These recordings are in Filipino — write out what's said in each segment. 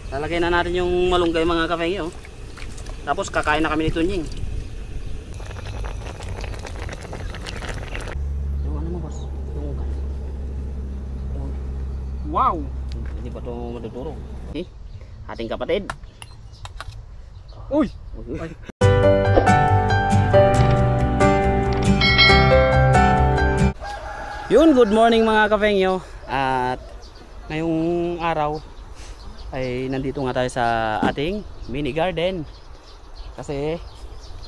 Lalagay na natin yung malunggay mga kafengyo. Tapos kakain na kami ni Tunying. Yung ano mo boss? Yung ukan. Wow! Hindi pa ito matuturo. Eh, ating kapatid. Uy! Uy. Yun, good morning mga kafengyo. At ngayong araw ay nandito nga tayo sa ating mini garden. Kasi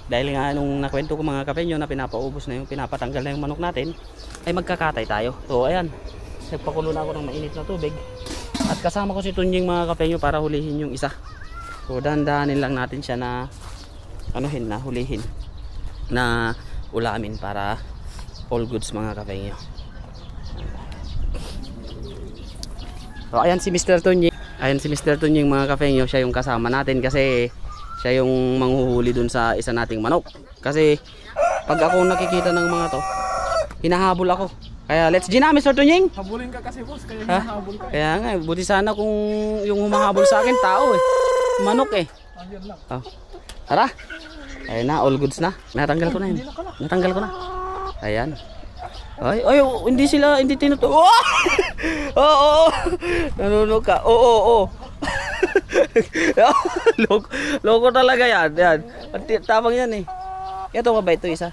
dahil nga nung nakwento ko mga kafengyo na pinapaubos na yung pinapatanggal na yung manok natin, ay magkakatay tayo. So ayan, nagpakulo na ako ng mainit na tubig. At kasama ko si Tunying mga kafengyo para hulihin yung isa. So dahan-dahanin lang natin siya na hulihin na ulamin para all goods mga kafengyo. So ayan si Mr. Tunying. Ayan si Mr. Tunying mga kafengyo, siya yung kasama natin kasi siya yung manghuhuli dun sa isa nating manok. Kasi pag ako nakikita ng mga to, hinahabol ako. Kaya let's G na Mr. Tunying. Habulin ka kasi boss, kaya hinahabol ka. Kaya nga, buti sana kung yung humahabol sa akin tao eh. Manok eh. Ayun lang. Oh. Tara. Ayun na, all goods na. Natanggal ko na yun. Natanggal ko na. Ayan. Ay, hindi tinuto. Oh! Oo. Nanunog ka. Oo. Loko talaga yan. Yan. Tabang yan eh. Ito ba ito isa?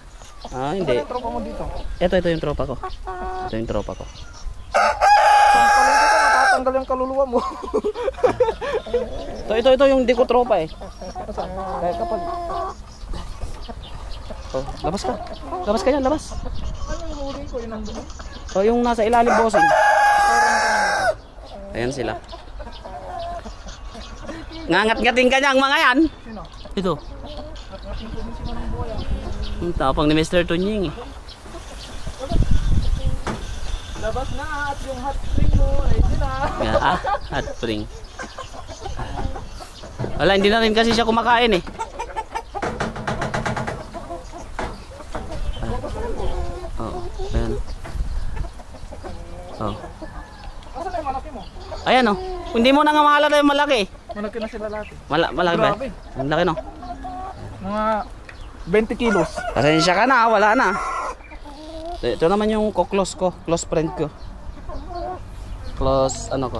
Ah, hindi. Ano yung tropa mo dito? Ito yung tropa ko. Ito yung tropa ko. Matatanggal yung kaluluwa mo. Ito yung di ko tropa eh. Kaya kapag labas ka. Labas ka yan, labas. Ano yung huli ko? Yun ang doon? So yung nasa ilalim bossing. Ayan sila. Ngangat-ngating ka niyang mga yan. Sino? Ito. Ang tapang ni Mr. Tunying eh. Labas na at yung hot spring mo ay sila. Hot spring. Wala, hindi na rin kasi siya kumakain eh. Ayan. Asan na yung malaki mo? Ayan oh. Hindi mo na nga mahalata yung malaki. Malaki na sila lahat. Malaki ba? Grabe. Ang laki no. Mga 20 kilos. Pasensya ka na, wala na. Ito naman yung close ko, close friend ko. Close ano ko.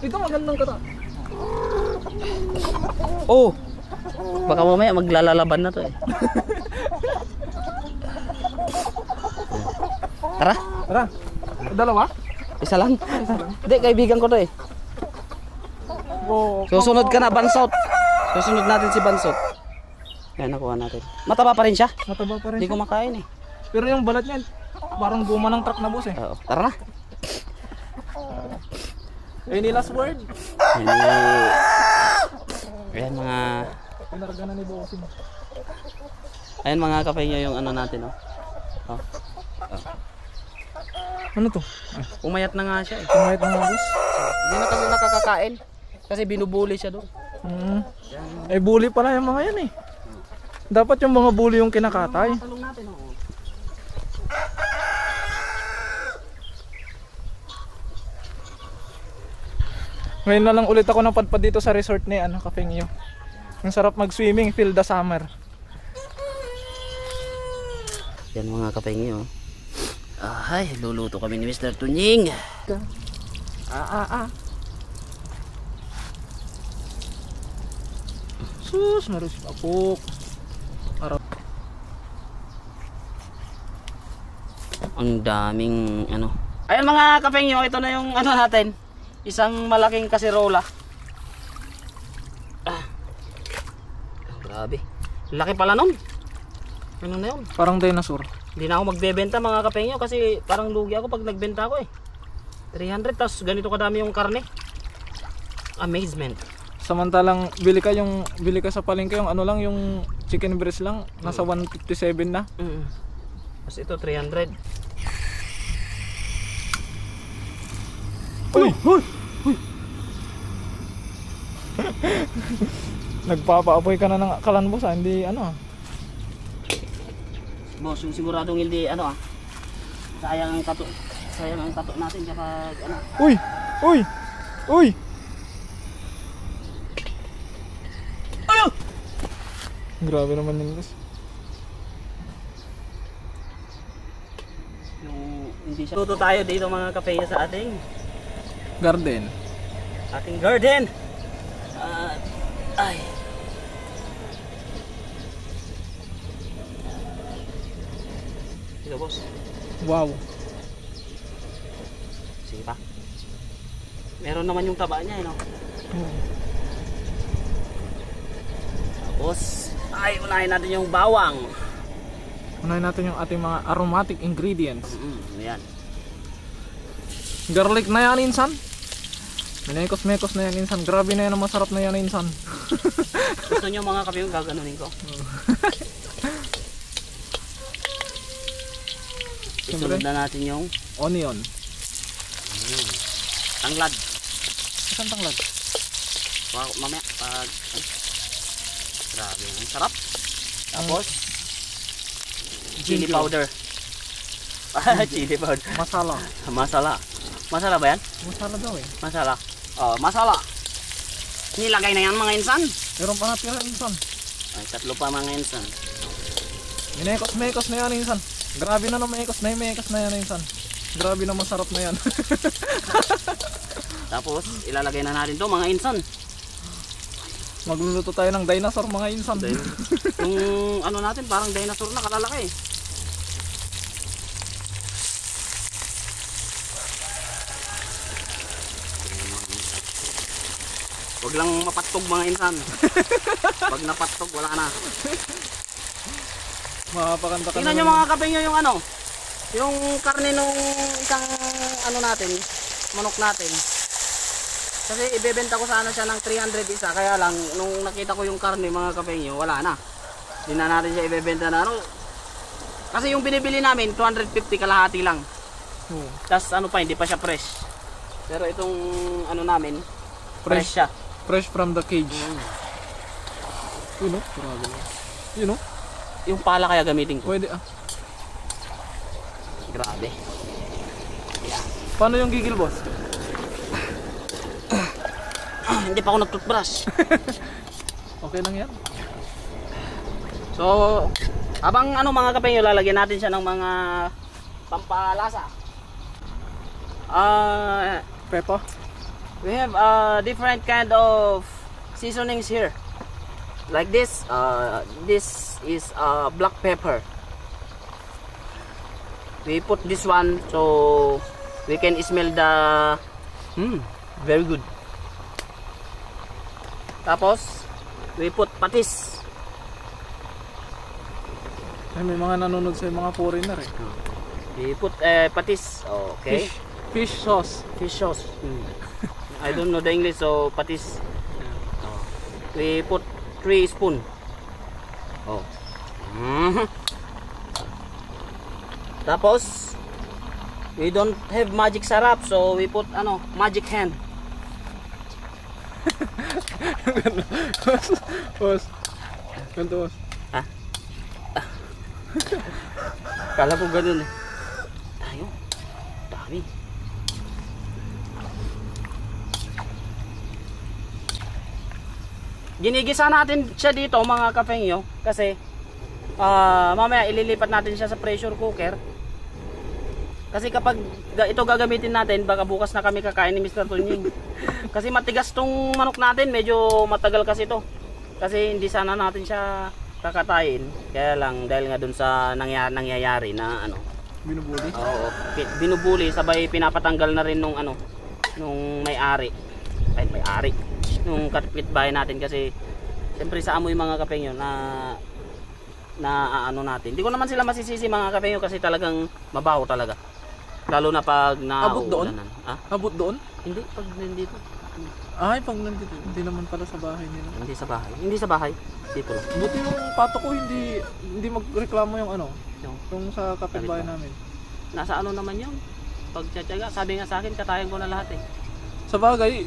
Ito magandang kata. Oh. Baka mamaya maglalalaban na to eh. Tara. Tara. Dalawa? Isa lang. Hindi, kaibigan ko to eh. Oh, Susunod ka na, Bansot. Susunod natin si Bansot. Yan, nakuha natin. Mataba pa rin siya. mataba pa rin Hindi siya. ko makain eh. Pero yung balat niya, parang guma ng truck na boss eh. Oo, tara na. Any last word? Ayan mga... Pinarga na ni bossing. Ayan mga kafengyo yung ano natin oh. Oh. Ano to? Umayat na nga siya eh. Kumayat na nga boss. Hindi na kasi nakakakain. Kasi binubuli siya doon. Eh bully pala yung mga yan eh. Dapat yung mga bully yung kinakatay. Talong natin oh. Ngayon na lang ulit ako napadpad dito sa resort ni Kafengyo. Ang sarap mag-swimming, feel the summer. Yan mga kafengyo. Ay, luluto kami ni Mr. Tunying. Sus, marus apok. Ang daming ano. Ayan mga kafengyo, ito na yung ano natin. Isang malaking kaserola. Grabe. Laki pala nun. Ano na yun? Parang dinosaur. Hindi na ako magbebenta mga kafengyo kasi parang lugi ako pag nagbenta ako eh. 300 tapos ganito kadami yung karne. Amazement. Samantalang bili ka sa palengke yung ano lang, yung chicken breast lang, nasa 157 na. Tapos ito 300. Uy! Nagpapaapoy ka na ng kalanbos hindi ano. Boss, yung siguradong hindi ano sayang ang tato natin kapag ano. Uy! Grabe naman yun guys. Yung hindi siya. Tuto tayo dito mga kapeyo sa ating Garden. garden. Ay. Ito boss. Wow. Sige pa. Meron naman yung taba niya, no? Tapos, unahin natin yung bawang. Unahin natin yung ating mga aromatic ingredients. Ayan. Garlic na yan, insan. Minekos-mekos na yan, insan. Grabe na yan, ang masarap na yan, insan. Gusto nyo mga kape yung gaganunin ko? Isunod na natin yung onion. tanglad. Saan tanglad? Wow, mamaya pag grabe, ang sarap. Tapos chili Ginger. powder. Chili powder. Masala. Masala ba yan? Masala daw eh. Masala. Oh, masala. Nilagay na yan mga insan. Meron pa natira, insan. Ay, tatlo pa mga insan. Minekos-mekos na yan, insan. Grabe na mekos na yan, insan. Grabe na masarap na yan. Tapos ilalagay na natin to mga insan. Magluluto tayo ng dinosaur mga insan. Yung ano natin parang dinosaur na kalalaki. Huwag lang mapatog mga insan. Pag napatog wala na. Makapakanta ka Tingnan nyo mga kape nyo yung ano, yung karne nung isang ano natin, manok natin. Kasi ibebenta ko sana siya ng 300 isa, kaya lang nung nakita ko yung karne mga kape nyo, wala na. Hindi na natin siya ibebenta na ano. Kasi yung binibili namin 250 kalahati lang. Tapos ano pa, hindi pa siya fresh. Pero itong ano namin, fresh siya. Fresh from the cage. You know? Grabe. You know? Yung pala kaya gamitin ko. Pwede ah. Grabe. Paano yung gigil, boss? Hindi pa ako nag-toothbrush. Okay lang yan. So, habang ano mga kape nyo, lalagyan natin siya ng mga pampalasa. Pepper? We have different kind of seasonings here. Like this is black pepper. We put this one so we can smell the very good. Tapos we put patis. Ay, may mga nanonood sa mga foreigner eh. We put patis. Okay. Fish sauce. Fish sauce. I don't know the English, so patis. We put 3 spoon. Tapos we don't have magic sarap, so we put ano, magic hand. Boss. Ganto, boss. Kala ko ganun eh. Tayo. Dami. Ginigisa natin siya dito mga kapengyo kasi mamaya ililipat natin siya sa pressure cooker. Kasi kapag ito gagamitin natin, baka bukas na kami kakain ni Mr. Tunying. Kasi matigas tong manok natin, medyo matagal kasi ito. Kasi hindi sana natin siya kakatayin. Kaya lang dahil nga dun sa nangyayari na ano, Binubuli? oo, binubuli, sabay pinapatanggal na rin nung ano, nung may-ari. Ay, may-ari. Nung kapitbahay natin kasi siyempre sa amoy mga kapengyo na ano natin. Hindi ko naman sila masisisi mga kapengyo kasi talagang mabaho talaga. Lalo na pag Abot doon? Abot doon? Hindi, pag nandito. Ay, pag nandito. Hindi naman pala sa bahay nila. Hindi sa bahay. Hindi sa bahay. Dito lang. Buti yung pato ko hindi magreklamo yung ano, yung sa kapitbahay namin. Nasa ano naman yun? Pagtsatsaga, sabi nga sa akin, katayan ko na lahat eh. Sa bagay,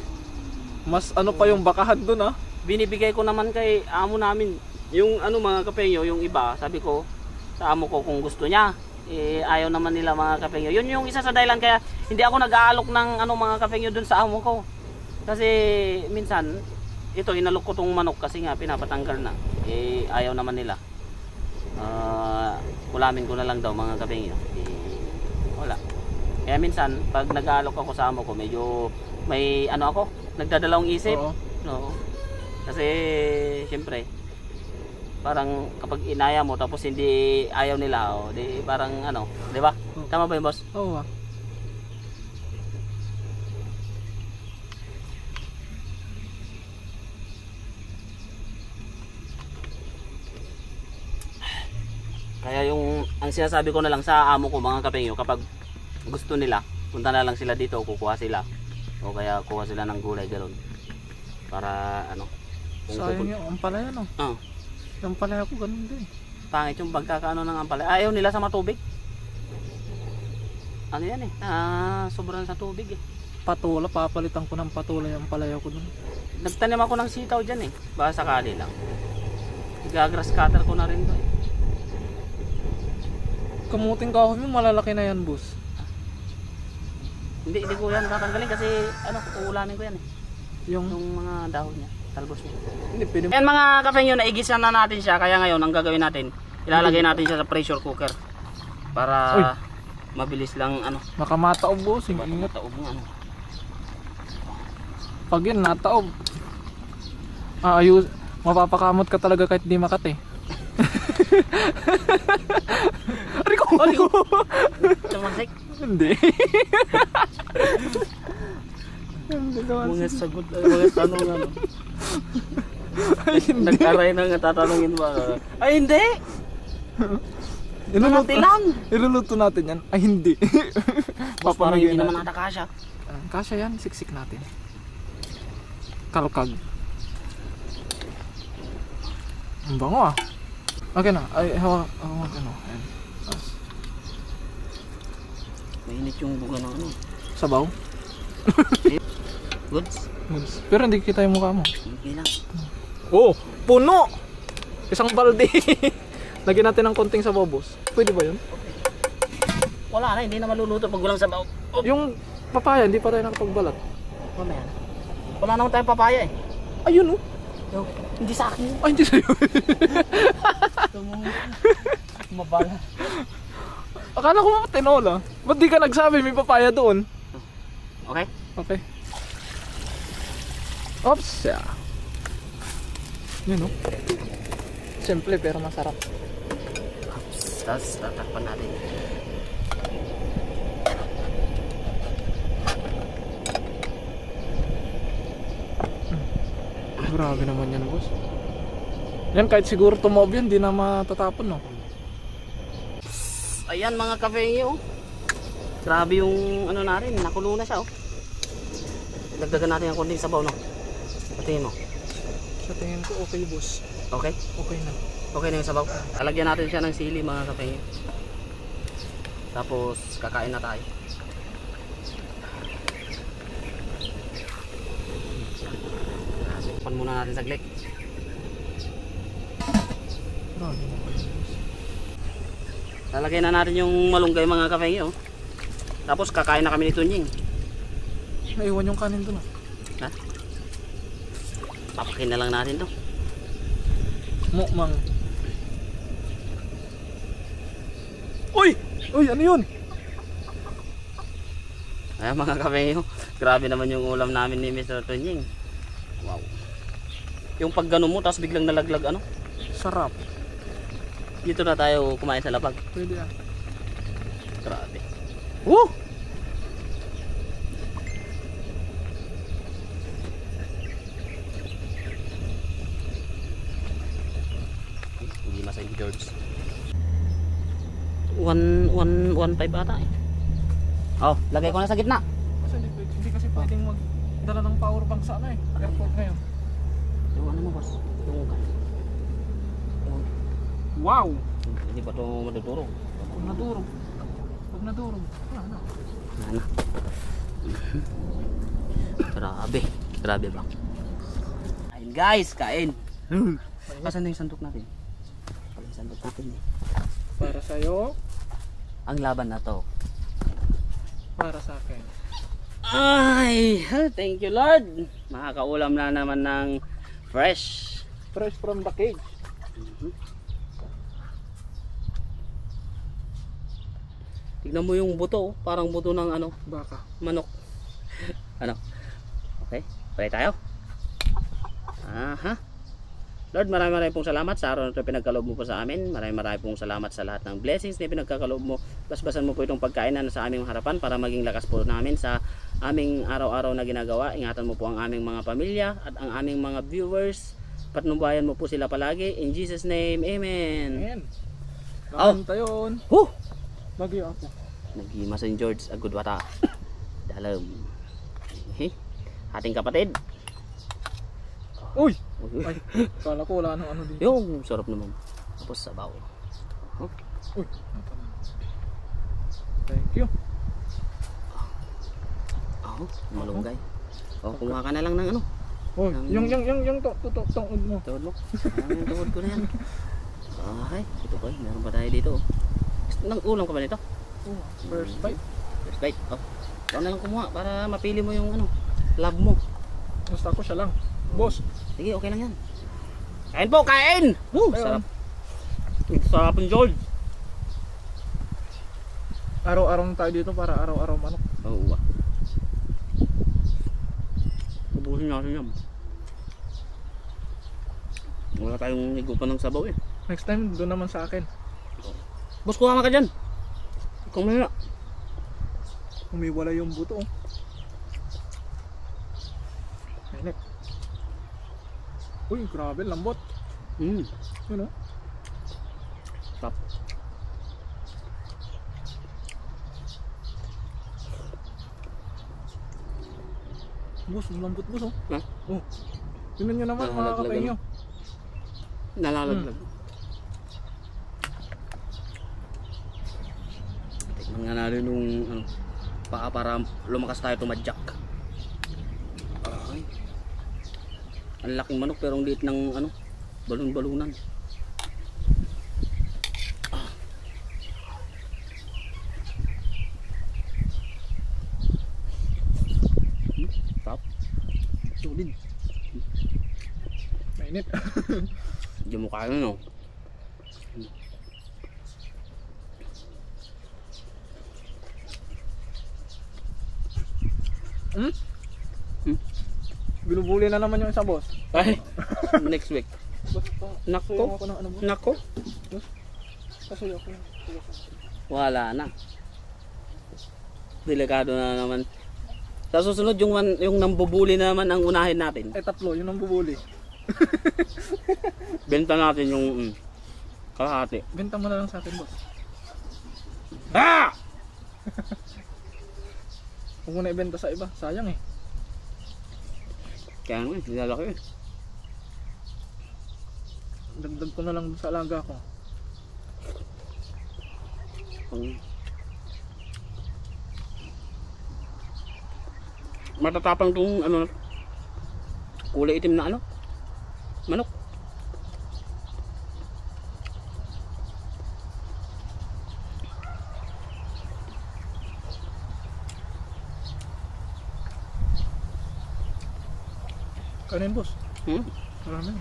mas ano pa yung bakahan doon ah. Binibigay ko naman kay amo namin. Yung ano mga kapengyo, yung iba, sabi ko sa amo ko kung gusto niya. Ayaw naman nila mga kapengyo. Yun yung isa sa dahilan kaya hindi ako nag-aalok ng ano mga kapengyo dun sa amo ko. Kasi minsan ito inalok ko tong manok kasi nga pinapatanggal na. Eh ayaw naman nila. Ulamin ko na lang daw mga kapeng yun. Eh, wala. Kaya minsan pag nag-aalok ako sa amo ko medyo may ano ako, nagdadalawang isip. Oo. No. Kasi syempre parang kapag inaya mo tapos hindi ayaw nila, oh, di parang ano, di ba? Tama ba 'yung boss? Oo. Kaya yung ang sinasabi ko na lang sa amo ko mga kapengyo, kapag gusto nila, punta na lang sila dito, kukuha sila. O kaya kuha sila ng gulay ganoon. Para ano? Sayang yung ampalaya no. Oh, Yung ampalaya ko ganun din. pangit yung pagkakaano ng ampalaya. Ayaw nila sa matubig. Ano yan eh? Sobrang sa tubig eh. Patula, papalitan ko ng patula yung ampalaya ko dun. Nagtanim ako ng sitaw dyan eh. Baka sakali lang. Gagrass cutter ko na rin to eh. Kamuting kahoy mo, malalaki na yan, boss. Hindi ko yan tatanggalin kasi ano, uulamin ko yan eh. Yung Yung mga dahon niya, talbos niya. hindi pwede. Ayan mga kapeng yun, naigisa na natin siya. Kaya ngayon, ang gagawin natin, ilalagay natin siya sa pressure cooker. Para Uy. mabilis lang ano. Makamataob, boss. Ingat. Taob ng ano. Pag yun, nataob. Ayos. Mapapakamot ka talaga kahit di makate. Ari ko! Oli ko! Tumasik. Hindi. Hindi naman. Mga sagot, mga tanong ano. Ay, hindi. Nag-aray na nga tatanungin ba? Ay hindi! Iluluto, lang! iluluto natin yan. Ay, hindi. Boss, parang hindi Papamigay naman natin. natakasya. Kasya yan, siksik natin. Kalkag. Ang bango ah. Okay na. Ay, hawak ano. Ayan. Tapos, Mainit yung buga ng ano. sabaw. Goods? Goods. Pero hindi kita yung mukha mo. Okay lang. Oh, puno! Isang balde. Lagyan natin ng konting sabaw, boss. Pwede ba yun? Wala na, hindi na maluluto pag walang sabaw. Oh, Yung papaya, hindi pa tayo nakapagbalat. mamaya na. Wala naman tayong papaya eh. Ayun oh. Yo, hindi sa akin. Ay, hindi sa'yo. Mabala. Akala ko tinola. Ba't di ka nagsabi may papaya doon? Okay? Okay. Oops. Yeah. Yun oh. Simple pero masarap. Tapos tatakpan natin. Grabe naman yan, boss. Yan, kahit siguro tumob yan, di na matatapon, no? Ayan mga kafenyo. Grabe yung ano na rin, nakulo na siya oh. Dagdagan natin ang konting sabaw no. Patingin mo. Sa tingin ko, okay, boss. Okay? Okay na. Okay na yung sabaw. Alagyan natin siya ng sili mga kafenyo. Tapos kakain na tayo. Pan muna natin saglit. Grabe naman, boss. Lalagay na natin yung malunggay mga kafenyo. Tapos kakain na kami ni Tunying. Naiwan yung kanin doon, oh. Ha? Papakin na lang natin to. Mukmang. Uy! Uy, ano yun? Ayan mga kafenyo. Grabe naman yung ulam namin ni Mr. Tunying. Wow. Yung pag gano mo tapos biglang nalaglag ano? Sarap. Dito na tayo kumain sa lapag. Pwede ah. Grabe. Woo! Hindi masayang George. 1.5 ata eh. Oh, lagay ko na sa gitna. Kasi hindi kasi pwedeng magdala ng power bank sa ano eh. Airport ngayon. Yung ano mo boss? Yung Wow! hindi ba ito madudurog? Pag nadurog. Pag nadurog. Ano? Ano? Grabe. Grabe ba? Kain guys, kain. Kasan na yung sandok natin? Yung sandok natin eh. Para sa'yo. Ang laban na to. Para sa akin. Ay, thank you Lord. Makakaulam na naman ng Fresh. Fresh from the cage. Tignan mo yung buto, parang buto ng ano, Baka. manok. Ano? Okay, pray tayo. Aha. Lord, maraming pong salamat sa araw na ito pinagkaloob mo po sa amin. Maraming pong salamat sa lahat ng blessings na pinagkakaloob mo. Basbasan mo po itong pagkain na sa aming harapan para maging lakas po namin sa aming araw-araw na ginagawa. Ingatan mo po ang aming mga pamilya at ang aming mga viewers. Patnubayan mo po sila palagi. In Jesus name, Amen. Ayan. Oh. Nakanta yun. Huh! Bagyo ako. Nagima St. George Agudwata. Dalam. Okay. Ating kapatid. Uy! Uy, Ay, kala ko wala nang ano dito. yung sarap naman. Tapos sabaw. Huh? Uy! Thank you. Oh, malunggay. Oh, kumuha ka na lang ng ano. Uy, yung tungod mo. Tuhod mo. Yung tuhod ko na yan. Ay, ito ko. Meron pa tayo dito. Nang ulam ka ba nito? Oh, first bite. First bite. Oh. Ikaw na lang kumuha para mapili mo yung ano, love mo. Basta ako siya lang. Boss. Sige, okay lang yan. Kain po, kain! Woo, Ayun. sarap. Sarap ng George. Araw-araw tayo dito para araw-araw manok. Oo. Ubusin natin yan. Wala tayong higupan ng sabaw eh. Next time, doon naman sa akin. Boss, kuha ka dyan. Ikaw muna. Umiwala yung buto. Init. Uy, grabe, lambot. Yun o. Stop. Boss, ang lambot boss oh. Ha? Oh. Tingnan nyo naman mga Nalalaglag, kapay nyo. Nalalaglag. Tignan nga natin nung ano, baka para lumakas tayo tumadyak. Ay. Ang laking manok pero ang liit ng ano, balon-balunan. Stop. Solid. Mainit. Diyan mo kaya no. Hmm? Binubuli na naman yung isa boss. Ay, next week. Boss, Nako. ako ng ano boss? Nako. Kasuyo ako. Wala na. Delikado na naman. Sa susunod yung nambubuli na naman ang unahin natin. Eh tatlo, yun ang bubuli. Benta natin yung kalahati. Benta mo na lang sa akin boss. Ah! Huwag mo na ibenta sa iba, sayang eh. Kaya nga, nilalaki eh. Dagdag ko na lang sa alaga ko. Matatapang tong ano, kulay itim na ano, manok. Kanin boss, Hmm? marami.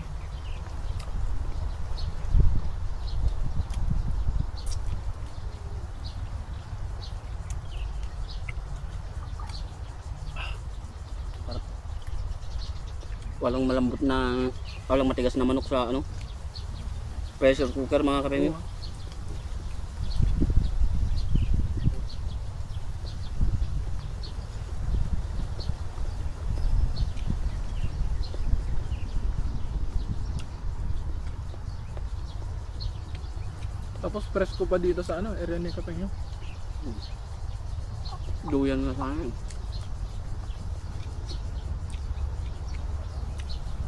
Walang malambot na, walang matigas na manok sa ano, pressure cooker mga kapatid. Tapos presko pa dito sa ano, area ni kapay nyo. Duyan na sa akin.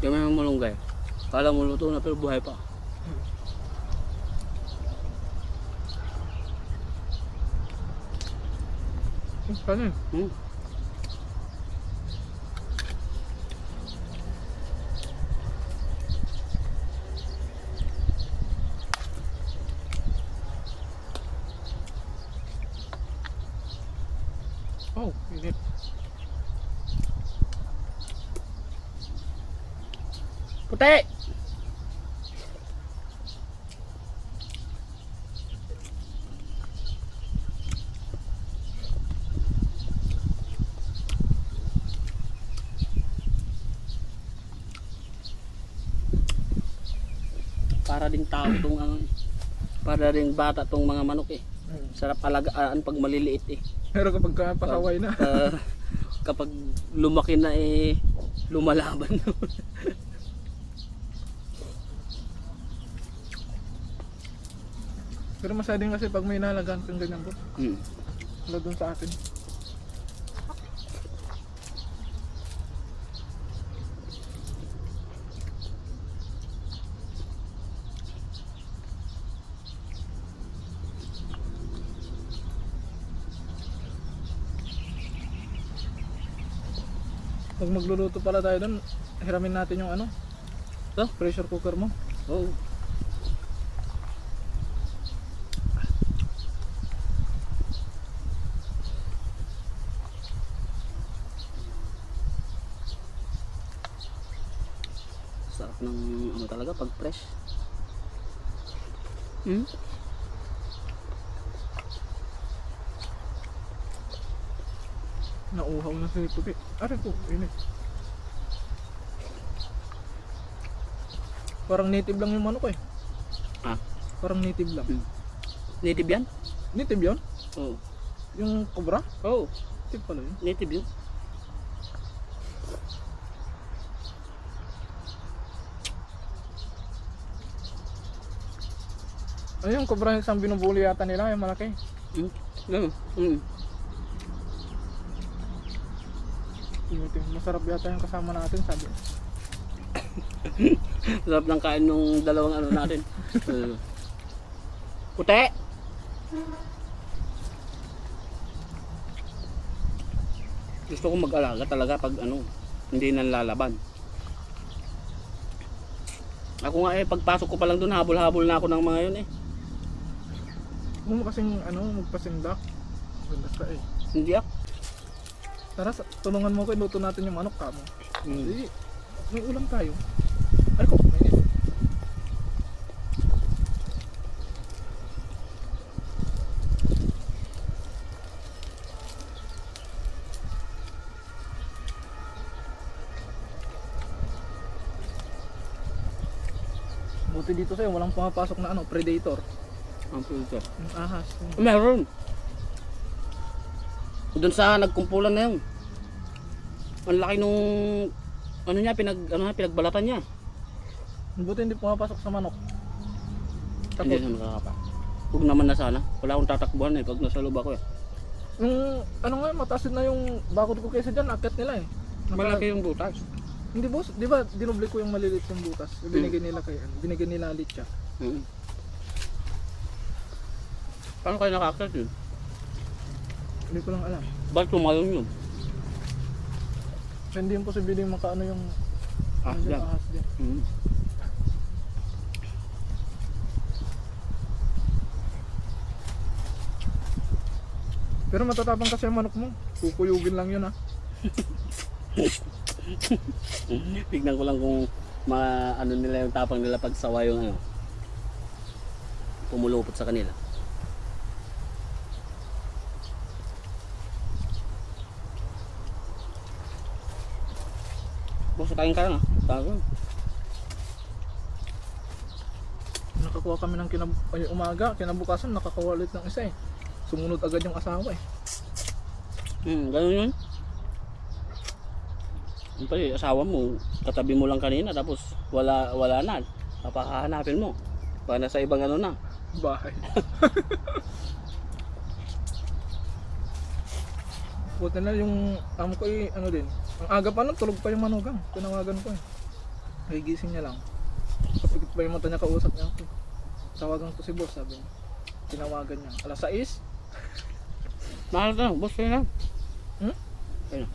Yung may malunggay. Kala mo luto na pero buhay pa. Kanin. Hmm. Oh, init. Puti! Para ding tao tong ano, para ding bata tong mga manok eh. Sarap alagaan pag maliliit eh. Pero kapag pasaway na. Kapag lumaki na eh lumalaban. Pero masading kasi pag may nalagaan kang ganyan po. Wala dun sa atin. Pag magluluto pala tayo doon, hiramin natin yung ano? Pressure cooker mo. Oo. Sarap ng ano talaga pag fresh. Nauhaw na sa puti. Aray po, init. Parang native lang yung manok eh. Parang native lang. Native yan? Native yun? Oo. Yung cobra? Oo. Native pala yun. Native yun. Ay, yung cobra yung isang binubuli yata nila, yung malaki. Masarap yata yung kasama natin, sabi. Sarap ng kain nung dalawang ano natin. Puti! Gusto ko mag-alaga talaga pag ano, hindi nanlalaban. Ako nga eh, pagpasok ko pa lang doon, habol-habol na ako ng mga yun eh. Huwag mo kasing ano, magpasindak. Ganda ka eh. Hindi ako. Tara, tulungan mo ko, iluto natin yung manok ka mo. Hindi, may ulam tayo. Ay ko, mainit. Buti dito sa'yo, walang pumapasok na ano, predator. Ang filter. Yung ahas. Meron. Doon sa nagkumpulan na yun. Ang laki nung ano niya, pinagbalatan niya. Buti hindi pumapasok sa manok. Hindi na makakapa. Huwag naman na sana. Wala akong tatakbuhan eh pag nasa loob ako eh. Yung ano nga, mataas na yung bakod ko kaysa dyan, akit nila eh. Malaki yung butas. Hindi boss, di ba dinobli ko yung maliliit yung butas. Binigay nila kay ano, binigay nila litya. Paano kayo nakakit yun? Hindi ko lang alam. Ba't tumalong yun? Hindi yung posible yung makaano yung Ahas dyan. ahas dyan. Pero matatapang kasi yung manok mo. Kukuyugin lang yun ha. Tignan ko lang kung ano nila yung tapang nila pag sawa yung ano. Pumulupot sa kanila. Boss, kain ka lang ah. Tago. Nakakuha kami ng umaga, kinabukasan nakakuha ulit ng isa eh. Sumunod agad yung asawa eh. Ganun yun. Yung pala, asawa mo, katabi mo lang kanina tapos wala na. Papahanapin mo. Baka nasa ibang ano na. Bahay. Buti na yung amo ko eh, ano din. Ang aga pa nun, tulog pa yung manugang. Tinawagan ko eh. Nagigising niya lang. Kapikit pa yung mata niya, kausap niya ako. Tawagan ko si boss, sabi niya. Tinawagan niya. Alas 6. Mahal ka, boss, kayo na. Hmm? Kayo na.